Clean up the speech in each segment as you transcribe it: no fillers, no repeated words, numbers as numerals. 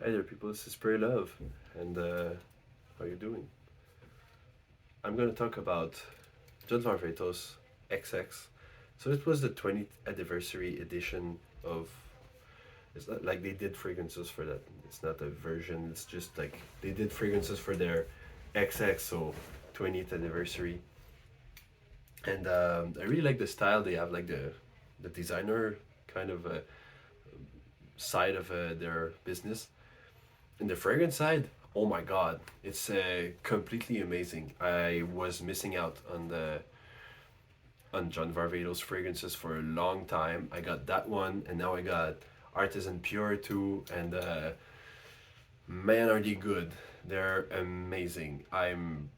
Hi there, people. This is Pray Love, and how you doing? I'm gonna talk about John Varvatos XX. So it was the 20th anniversary edition of. It's not like they did fragrances for that. It's not a version. It's just like they did fragrances for their XX, so 20th anniversary. And I really like the style. They have like the designer kind of side of their business. In the fragrance side, oh my god, it's completely amazing. I was missing out on John Varvatos fragrances for a long time. I got that one, and now I got Artisan Pure too, and man, are they good! They're amazing. I'm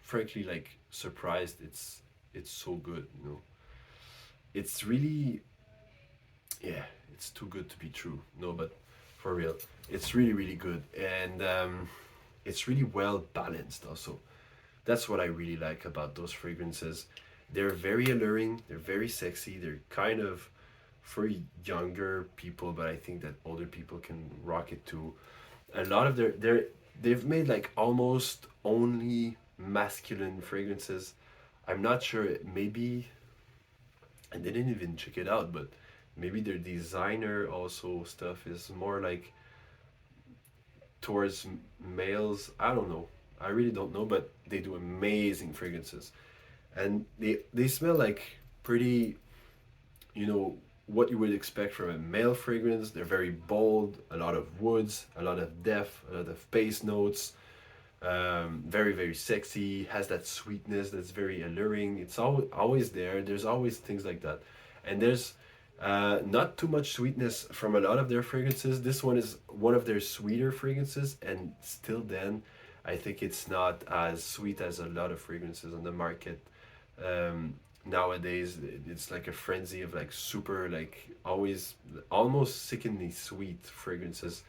frankly like surprised. It's so good. It's really, yeah, it's too good to be true. No, but for real, it's really good, and it's really well balanced also. That's what I really like about those fragrances. They're very alluring, they're very sexy, they're kind of for younger people, but I think that older people can rock it too. A lot of they've made like almost only masculine fragrances. I'm not sure, maybe I didn't even check it out, but maybe their designer also stuff is more like towards males. I don't know. I really don't know, but they do amazing fragrances, and they smell like pretty, you know, what you would expect from a male fragrance. They're very bold, a lot of woods, a lot of depth, a lot of bass notes. Very sexy. Has that sweetness that's very alluring. It's always there. There's always things like that, and there's not too much sweetness from a lot of their fragrances. This one is one of their sweeter fragrances, and still then, I think it's not as sweet as a lot of fragrances on the market. Nowadays, it's like a frenzy of like super, like always almost sickeningly sweet fragrances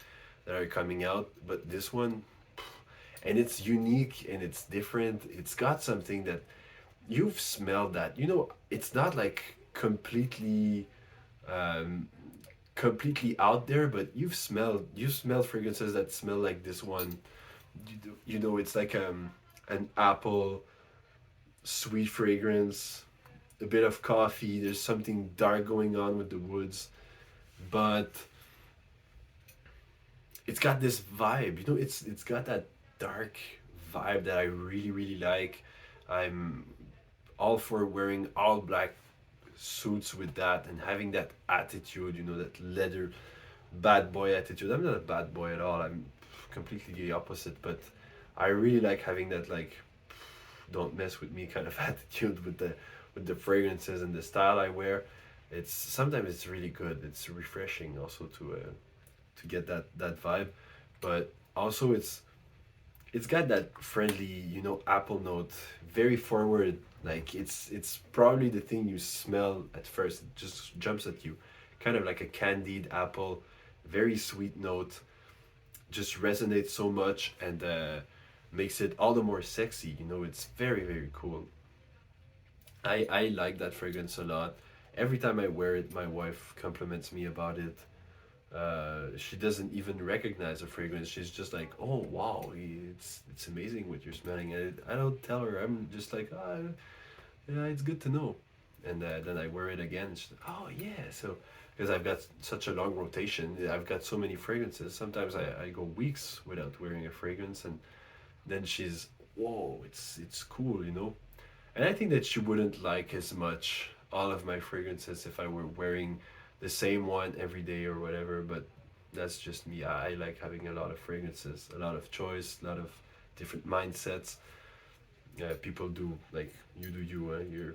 that are coming out. But this one, and it's unique and it's different. It's got something that you've smelled that. It's not like um, completely out there, but you smelled fragrances that smell like this one. It's like an apple sweet fragrance, a bit of coffee. There's something dark going on with the woods, but it's got this vibe. It's got that dark vibe that I really like. I'm all for wearing all black suits with that and having that attitude. That leather bad boy attitude. I'm not a bad boy at all. I'm completely the opposite. But I really like having that like don't mess with me kind of attitude with the fragrances and the style I wear. It's sometimes it's really good. It's refreshing also to get that vibe, but also it's got that friendly apple note, very forward. Like it's probably the thing you smell at first. It just jumps at you, kind of like a candied apple, very sweet note, just resonates so much and makes it all the more sexy. It's very cool. I like that fragrance a lot. Every time I wear it, my wife compliments me about it. She doesn't even recognize the fragrance. She's just like, "Oh wow, it's amazing what you're smelling." And I don't tell her. I'm just like, "Ah, yeah, it's good to know." And then I wear it again. And she's like, "Oh yeah." So because I've got such a long rotation, I've got so many fragrances. Sometimes I go weeks without wearing a fragrance, and then she's, "Whoa, it's cool." And I think that she wouldn't like as much all of my fragrances if I were wearing the same one every day or whatever, but that's just me. I like having a lot of fragrances, a lot of choice, a lot of different mindsets. People do like you do you.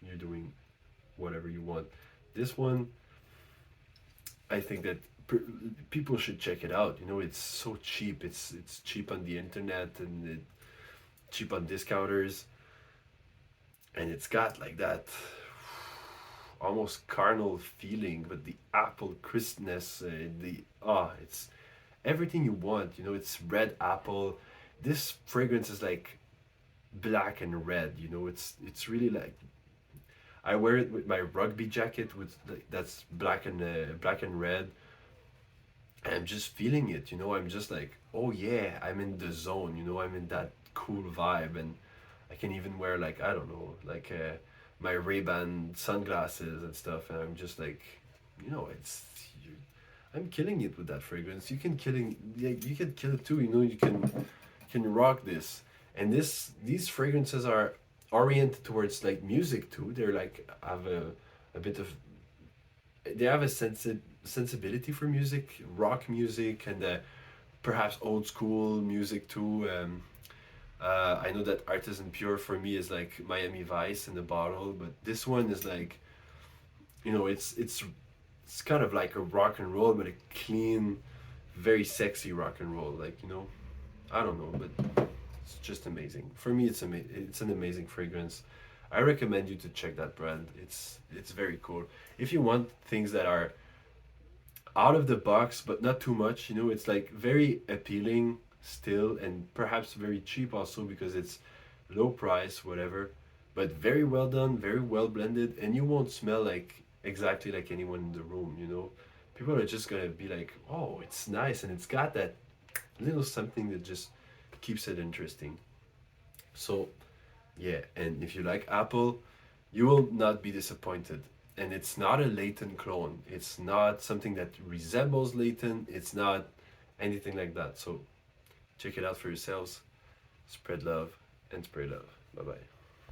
You're doing whatever you want. This one, I think that people should check it out. It's so cheap. It's cheap on the internet and cheap on discounters, and it's got like that almost carnal feeling, but the apple crispness, it's everything you want. It's red apple. This fragrance is like black and red. It's really like I wear it with my rugby jacket with that's black and red. And I'm just feeling it, you know. I'm just like, oh yeah, I'm in the zone, you know. I'm in that cool vibe, and I can even wear like I don't know, like my Ray-Ban sunglasses and stuff, and I'm just like, you know, you, I'm killing it with that fragrance. You can killing yeah, you can kill it too. You know, you can rock this, and these fragrances are oriented towards like music too. They're like have a bit of they have a sensibility for music, rock music, and perhaps old school music too. I know that Artisan Pure for me is like Miami Vice in the bottle, but this one is like, you know, it's kind of like a rock and roll, but a clean, very sexy rock and roll. Like, you know, I don't know, but it's just amazing. For me, it's an amazing fragrance. I recommend you to check that brand. It's very cool. If you want things that are out of the box, but not too much. You know, it's like very appealing still, and perhaps very cheap also because it's low price, whatever. But very well done, very well blended, and you won't smell like exactly like anyone in the room. You know, people are just gonna be like, "Oh, it's nice," and it's got that little something that just keeps it interesting. So yeah, and if you like Apple, you will not be disappointed. And it's not a latent clone. It's not something that resembles latent. It's not anything like that. So check it out for yourselves. Spread love and spray love. Bye bye.